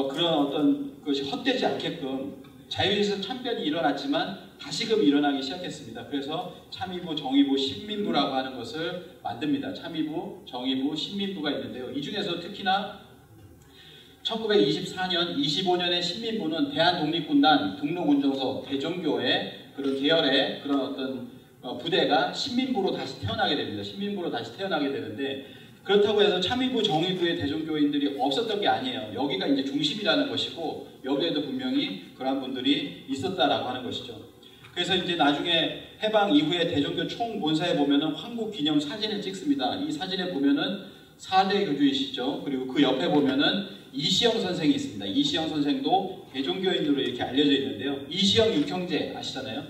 그런 어떤 것이 헛되지 않게끔 자유에서 참변이 일어났지만 다시금 일어나기 시작했습니다. 그래서 참의부, 정의부, 신민부라고 하는 것을 만듭니다. 참의부, 정의부, 신민부가 있는데요. 이 중에서 특히나 1924년, 25년의 신민부는 대한독립군단, 등록운정서, 대종교의 그런 계열의 그런 어떤 부대가 신민부로 다시 태어나게 됩니다. 신민부로 다시 태어나게 되는데, 그렇다고 해서 참의부, 정의부의 대종교인들이 없었던 게 아니에요. 여기가 이제 중심이라는 것이고, 여기에도 분명히 그러한 분들이 있었다라고 하는 것이죠. 그래서 이제 나중에 해방 이후에 대종교 총본사에 보면은 황국 기념 사진을 찍습니다. 이 사진에 보면은 4대 교주이시죠. 그리고 그 옆에 보면은 이시영 선생이 있습니다. 이시영 선생도 대종교인으로 이렇게 알려져 있는데요. 이시영 육형제 아시잖아요.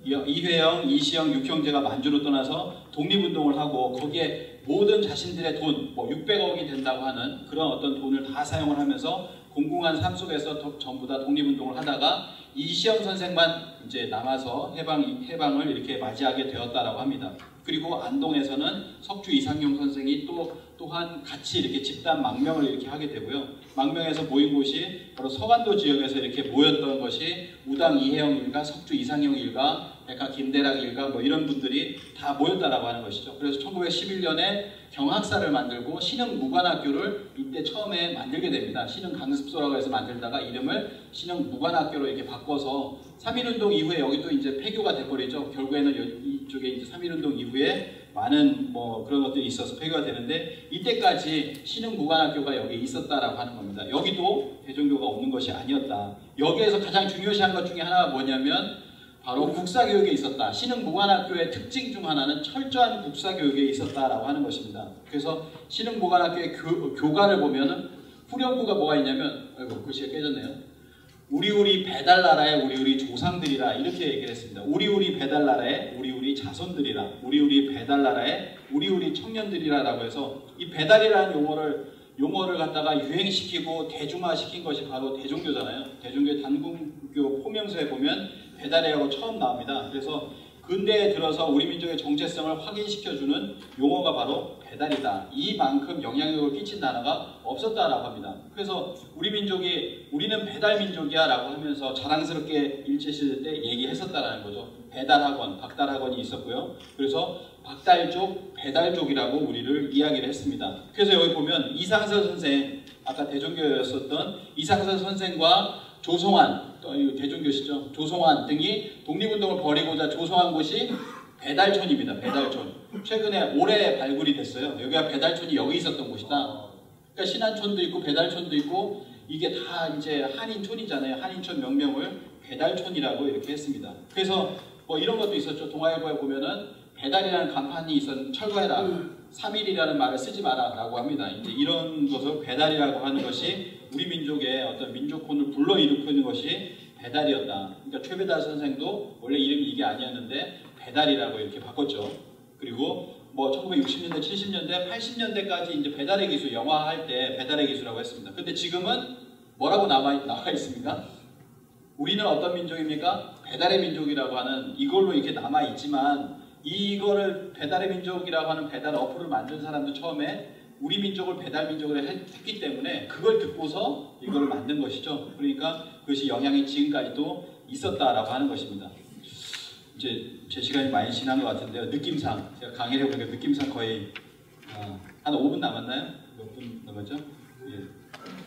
이회영, 이시영 육형제가 만주로 떠나서 독립운동을 하고 거기에 모든 자신들의 돈, 뭐 600억이 된다고 하는 그런 어떤 돈을 다 사용을 하면서 공공한 삶 속에서 전부 다 독립운동을 하다가 이시영 선생만 이제 남아서 해방을 이렇게 맞이하게 되었다라고 합니다. 그리고 안동에서는 석주 이상용 선생이 또 또한 같이 이렇게 집단 망명을 이렇게 하게 되고요. 망명에서 모인 곳이 바로 서간도 지역에서 이렇게 모였던 것이 우당 이혜영 일가, 석주 이상형 일가, 백화 김대락 일가 뭐 이런 분들이 다 모였다라고 하는 것이죠. 그래서 1911년에 경학사를 만들고 신흥 무관학교를 이때 처음에 만들게 됩니다. 신흥 강습소라고 해서 만들다가 이름을 신흥 무관학교로 이렇게 바꿔서 3.1운동 이후에 여기도 이제 폐교가 돼버리죠. 결국에는 이쪽에 이제 3.1운동 이후에 많은 뭐 그런 것들이 있어서 폐교가 되는데 이때까지 신흥 무관학교가 여기에 있었다라고 하는 겁니다. 여기도 대종교가 없는 것이 아니었다. 여기에서 가장 중요시한 것 중에 하나가 뭐냐면 바로 국사교육에 있었다. 신흥 무관학교의 특징 중 하나는 철저한 국사교육에 있었다라고 하는 것입니다. 그래서 신흥 무관학교의 교가를 보면은 후렴구가 뭐가 있냐면 아이고 글씨가 깨졌네요. 우리 배달나라의 우리 조상들이라 이렇게 얘기를 했습니다. 우리 배달나라의 우리 자손들이라 우리 배달나라의 우리 청년들이라 라고 해서 이 배달이라는 용어를 갖다가 유행시키고 대중화시킨 것이 바로 대종교잖아요. 대종교의 단군교 포명서에 보면 배달이라고 처음 나옵니다. 그래서 근대에 들어서 우리 민족의 정체성을 확인시켜주는 용어가 바로 배달이다. 이만큼 영향력을 끼친 단어가 없었다라고 합니다. 그래서 우리는 배달 민족이야 라고 하면서 자랑스럽게 일제시대 때 얘기했었다라는 거죠. 배달학원, 박달학원이 있었고요. 그래서 박달족, 배달족이라고 우리를 이야기를 했습니다. 그래서 여기 보면 이상서 선생, 아까 대종교였었던 이상서 선생과 조성환, 또 대종교시죠. 조성환 등이 독립운동을 벌이고자 조성한 곳이 배달촌입니다. 배달촌. 최근에 올해 발굴이 됐어요. 여기가 배달촌이 여기 있었던 곳이다. 그러니까 신안촌도 있고 배달촌도 있고 이게 다 이제 한인촌이잖아요. 한인촌 명명을 배달촌이라고 이렇게 했습니다. 그래서 뭐 이런 것도 있었죠. 동아일보에 보면은 배달이라는 간판이 철거해라. 3.1이라는 말을 쓰지 마라 라고 합니다. 이제 이런 것을 배달이라고 하는 것이 우리 민족의 어떤 민족혼을 불러일으키는 것이 배달이었다. 그러니까 최배달 선생도 원래 이름이 이게 아니었는데 배달이라고 이렇게 바꿨죠. 그리고 뭐 1960년대, 70년대, 80년대까지 이제 배달의 기술, 영화 할 때 배달의 기술이라고 했습니다. 근데 지금은 뭐라고 나와 있습니까? 우리는 어떤 민족입니까? 배달의 민족이라고 하는 이걸로 이렇게 남아 있지만 이거를 배달의 민족이라고 하는 배달 어플을 만든 사람도 처음에 우리 민족을 배달 민족으로 했기 때문에 그걸 듣고서 이걸 만든 것이죠. 그러니까 그것이 영향이 지금까지도 있었다라고 하는 것입니다. 이제 제 시간이 많이 지난 것 같은데요. 느낌상 제가 강의를 해보니까 느낌상 거의 한 5분 남았나요? 몇 분 남았죠?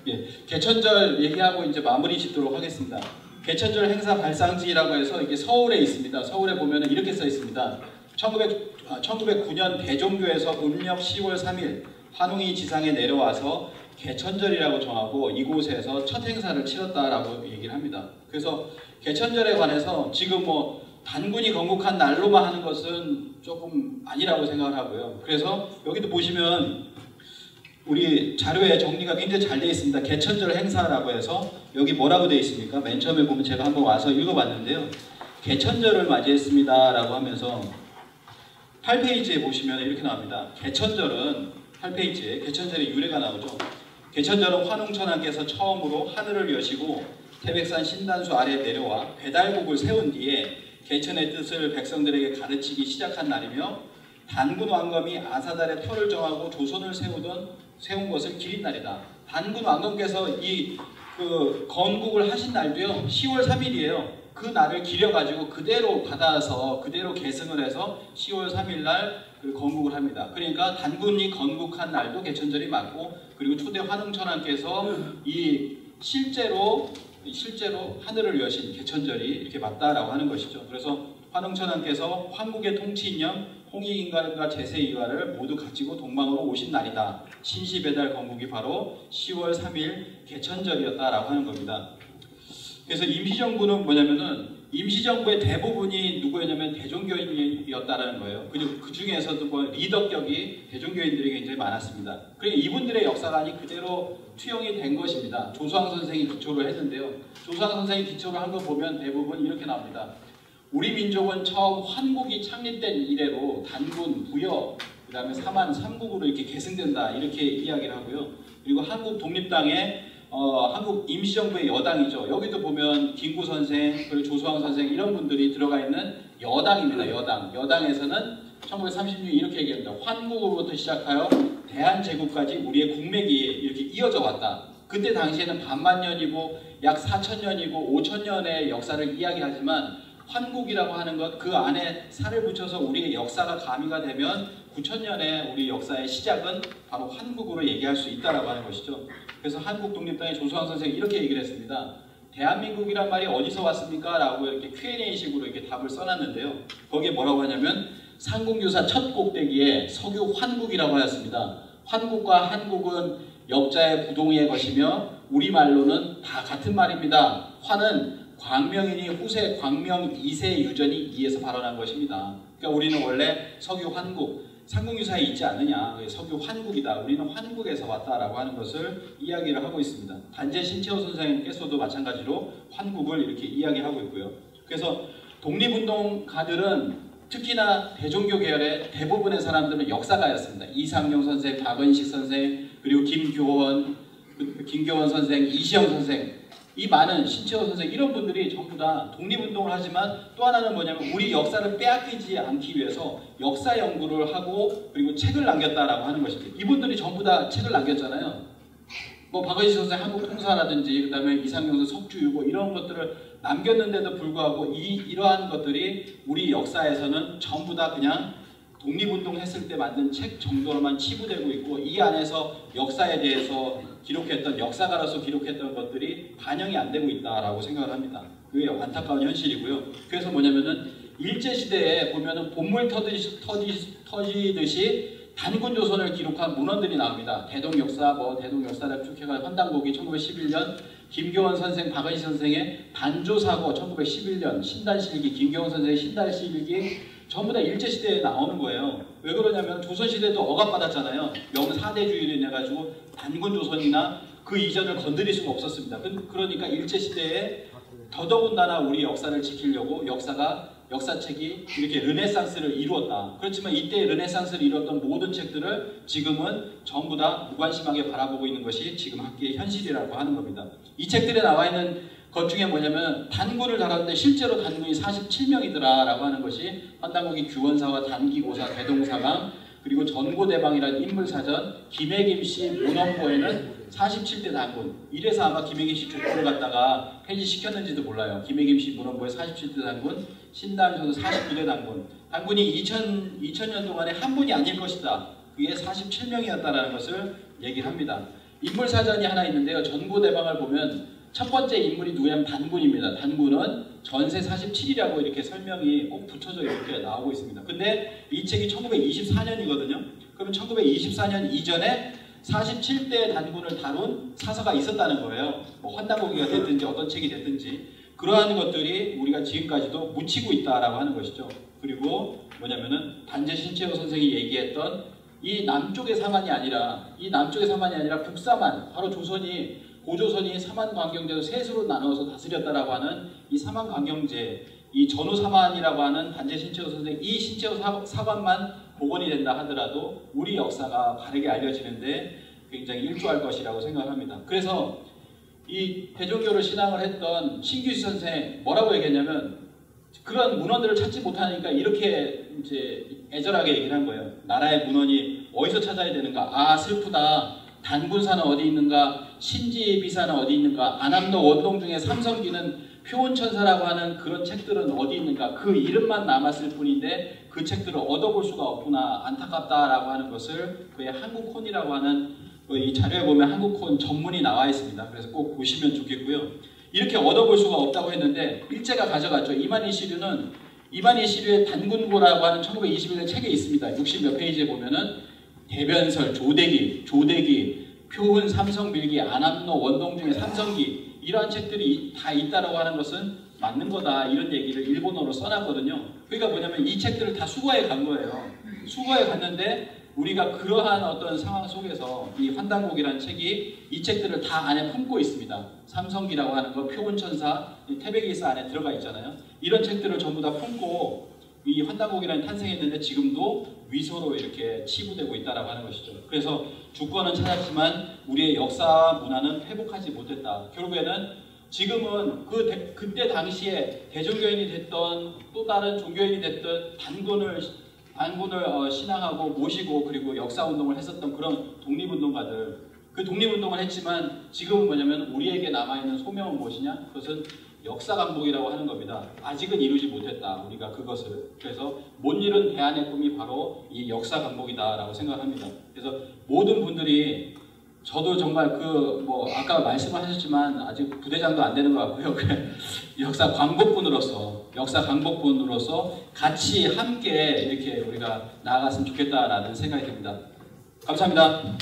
예. 개천절 얘기하고 이제 마무리 짓도록 하겠습니다. 개천절 행사 발상지라고 해서 이게 서울에 있습니다. 서울에 보면 이렇게 써 있습니다. 1909년 대종교에서 음력 10월 3일 환웅이 지상에 내려와서 개천절이라고 정하고 이곳에서 첫 행사를 치렀다라고 얘기를 합니다. 그래서 개천절에 관해서 지금 뭐 단군이 건국한 날로만 하는 것은 조금 아니라고 생각을 하고요. 그래서 여기도 보시면 우리 자료에 정리가 굉장히 잘 되어 있습니다. 개천절 행사라고 해서 여기 뭐라고 되어 있습니까? 맨 처음에 보면 제가 한번 와서 읽어봤는데요. 개천절을 맞이했습니다 라고 하면서 8페이지에 보시면 이렇게 나옵니다. 개천절은 8페이지에 개천절의 유래가 나오죠. 개천절은 환웅천하께서 처음으로 하늘을 여시고 태백산 신단수 아래 내려와 배달국을 세운 뒤에 개천의 뜻을 백성들에게 가르치기 시작한 날이며 단군 왕검이 아사달의 터를 정하고 조선을 세운 것을 기린 날이다. 단군 왕검께서 건국을 하신 날도요 10월 3일이에요. 그 날을 기려가지고 그대로 받아서 그대로 계승을 해서 10월 3일 날 건국을 합니다. 그러니까 단군이 건국한 날도 개천절이 맞고 그리고 초대 환웅천하께서 실제로 하늘을 여신 개천절이 이렇게 맞다라고 하는 것이죠. 그래서 환웅천하께서 황국의 통치인념 홍익인간과 제세이가를 모두 가지고 동방으로 오신 날이다. 신시배달 건국이 바로 10월 3일 개천절이었다라고 하는 겁니다. 그래서 임시정부는 뭐냐면은 임시정부의 대부분이 누구였냐면 대종교인이었다라는 거예요. 그리고 그 중에서도 뭐 리더격이 대종교인들이 굉장히 많았습니다. 그러니까 이분들의 역사가 그대로 투영이 된 것입니다. 조수왕 선생이 기초를 했는데요. 조수왕 선생이 기초를 한 거 보면 대부분 이렇게 나옵니다. 우리 민족은 처음 환국이 창립된 이래로 단군, 부여, 그 다음에 사만, 삼국으로 이렇게 계승된다 이렇게 이야기를 하고요. 그리고 한국 독립당의 한국 임시정부의 여당이죠. 여기도 보면 김구 선생, 그리고 조수왕 선생 이런 분들이 들어가 있는 여당입니다. 여당에서는 1936년 이렇게 얘기합니다. 환국으로부터 시작하여 대한제국까지 우리의 국맥이 이렇게 이어져 왔다. 그때 당시에는 반만년이고 약 4,000년이고 5,000년의 역사를 이야기하지만 환국이라고 하는 것, 그 안에 살을 붙여서 우리의 역사가 가미가 되면 9,000년의 우리 역사의 시작은 바로 환국으로 얘기할 수 있다라고 하는 것이죠. 그래서 한국독립당의 조수환 선생이 이렇게 얘기를 했습니다. 대한민국이란 말이 어디서 왔습니까? 라고 이렇게 Q&A식으로 이렇게 답을 써놨는데요. 거기에 뭐라고 하냐면 삼국유사 첫 꼭대기에 석유 환국이라고 하였습니다. 환국과 한국은 역자의 부동의 것이며 우리말로는 다 같은 말입니다. 환은 광명이니 후세 광명 2세 유전이 이에서 발언한 것입니다. 그러니까 우리는 원래 석유 환국, 삼국유사에 있지 않느냐, 석유 환국이다. 우리는 환국에서 왔다라고 하는 것을 이야기를 하고 있습니다. 단재 신채호 선생님께서도 마찬가지로 환국을 이렇게 이야기하고 있고요. 그래서 독립운동가들은 특히나 대종교 계열의 대부분의 사람들은 역사가였습니다. 이상용 선생, 박은식 선생, 그리고 김교원 선생, 이시영 선생, 이 많은 신채호 선생 이런 분들이 전부 다 독립운동을 하지만 또 하나는 뭐냐면 우리 역사를 빼앗기지 않기 위해서 역사 연구를 하고 그리고 책을 남겼다라고 하는 것입니다. 이분들이 전부 다 책을 남겼잖아요. 뭐 박은식 선생 한국통사라든지 그 다음에 이상용 선생 석주유고 이런 것들을 남겼는데도 불구하고 이러한 것들이 우리 역사에서는 전부 다 그냥 독립운동 했을 때 만든 책 정도로만 치부되고 있고 이 안에서 역사에 대해서 기록했던 역사가로서 기록했던 것들이 반영이 안 되고 있다라고 생각을 합니다. 그게 안타까운 현실이고요. 그래서 뭐냐면은 일제시대에 보면은 본물 터지듯이 단군조선을 기록한 문헌들이 나옵니다. 대동역사, 대동역사를 쭉 해가 헌당고기 1911년, 김교원 선생, 박은희 선생의 단조사고 1911년, 신단실기, 김교원 선생의 신단실기 전부 다 일제시대에 나오는 거예요. 왜 그러냐면 조선시대도 억압받았잖아요. 명사대주의로 인해가지고 단군조선이나 그 이전을 건드릴 수가 없었습니다. 그러니까 일제시대에 더더군다나 우리 역사를 지키려고 역사책이 이렇게 르네상스를 이루었다. 그렇지만 이때 르네상스를 이루었던 모든 책들을 지금은 전부 다 무관심하게 바라보고 있는 것이 지금 학계의 현실이라고 하는 겁니다. 이 책들에 나와 있는 것 중에 뭐냐면 단군을 다뤘는데 실제로 단군이 47명이더라 라고 하는 것이 헌당고기 규원사와 단기고사, 대동사강 그리고 전고대방이라는 인물사전, 김해김씨 문헌보에는 47대 단군. 이래서 아마 김해김씨 족보를 갖다가 폐지시켰는지도 몰라요. 김해김씨 문헌보에 47대 단군, 신당에서도 49대 단군. 단군이 2000년 동안에 한 분이 아닐 것이다. 그게 47명이었다라는 것을 얘기를 합니다. 인물사전이 하나 있는데요. 전고대방을 보면 첫 번째 인물이 누구냐면 단군입니다. 단군은 전세 47이라고 이렇게 설명이 꼭 붙여져 이렇게 나오고 있습니다. 근데 이 책이 1924년이거든요. 그러면 1924년 이전에 47대 단군을 다룬 사서가 있었다는 거예요. 뭐 헌당고기가 됐든지 어떤 책이 됐든지 그러한 것들이 우리가 지금까지도 묻히고 있다라고 하는 것이죠. 그리고 뭐냐면은 단재 신채호 선생이 얘기했던 이 남쪽의 사만이 아니라 북사만, 바로 고조선이 사만관경제로 셋으로 나누어서 다스렸다라고 하는 이 사만관경제, 이 전후사만이라고 하는 단재 신채호 선생, 이 신채호 사관만 복원이 된다 하더라도 우리 역사가 바르게 알려지는데 굉장히 일조할 것이라고 생각합니다. 그래서 이 대종교를 신앙을 했던 신규시 선생 뭐라고 얘기했냐면 그런 문헌들을 찾지 못하니까 이렇게 이제 애절하게 얘기를 한 거예요. 나라의 문헌이 어디서 찾아야 되는가? 아 슬프다. 단군사는 어디 있는가? 신지비사는 어디 있는가? 안암도 원동 중에 삼성기는 표온천사라고 하는 그런 책들은 어디 있는가? 그 이름만 남았을 뿐인데 그 책들을 얻어볼 수가 없구나. 안타깝다라고 하는 것을 그의 한국혼이라고 하는 이 자료에 보면 한국혼 전문이 나와 있습니다. 그래서 꼭 보시면 좋겠고요. 이렇게 얻어볼 수가 없다고 했는데 일제가 가져갔죠. 이만희 시류의 단군고라고 하는 1921년 책에 있습니다. 60몇 페이지에 보면은 대변설, 조대기, 표훈, 삼성밀기, 안암로, 원동중의 삼성기 이러한 책들이 다 있다라고 하는 것은 맞는 거다 이런 얘기를 일본어로 써놨거든요. 그러니까 뭐냐면 이 책들을 다 수거해 간 거예요. 수거해 갔는데 우리가 그러한 어떤 상황 속에서 이 환단곡이라는 책이 이 책들을 다 안에 품고 있습니다. 삼성기라고 하는 거, 표본천사, 태백일서 안에 들어가 있잖아요. 이런 책들을 전부 다 품고 이 환단곡이라는 탄생했는데 지금도 위소로 이렇게 치부되고 있다라고 하는 것이죠. 그래서 주권은 찾았지만 우리의 역사 문화는 회복하지 못했다. 결국에는 지금은 그때 당시에 대종교인이 됐던 또 다른 종교인이 됐던 단군을 반군을 신앙하고 모시고 그리고 역사운동을 했었던 그런 독립운동가들, 그 독립운동을 했지만 지금은 뭐냐면 우리에게 남아있는 소명은 무엇이냐? 그것은 역사 강복이라고 하는 겁니다. 아직은 이루지 못했다, 우리가 그것을. 그래서 못 이룬 대안의 꿈이 바로 이 역사 강복이다라고 생각합니다. 그래서 모든 분들이, 저도 정말 아까 말씀을 하셨지만 아직 부대장도 안 되는 것 같고요. 역사 강복군으로서 같이 함께 이렇게 우리가 나아갔으면 좋겠다라는 생각이 듭니다. 감사합니다.